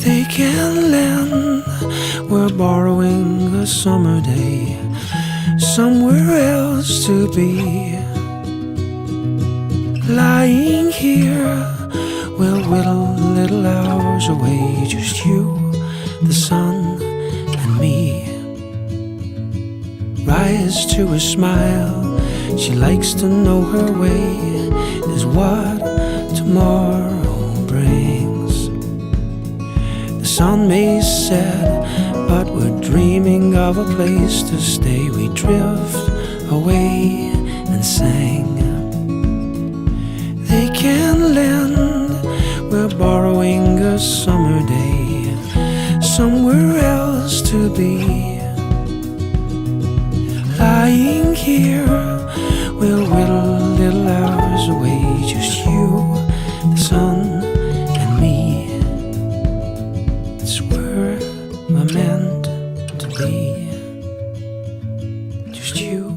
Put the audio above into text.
They can lend, we're borrowing a summer day, somewhere else to be. Lying here, we'll whittle little hours away, just you, the sun, and me. Rise to a smile, she likes to know her way is what tomorrow brings. The sun may set, but we're dreaming of a place to stay. We drift away and sing. They can lend, we're borrowing a summer day, somewhere else to be. Lying here, we'll whittle little hours away, just you, the sun, and me. It's where we're meant to be, just you.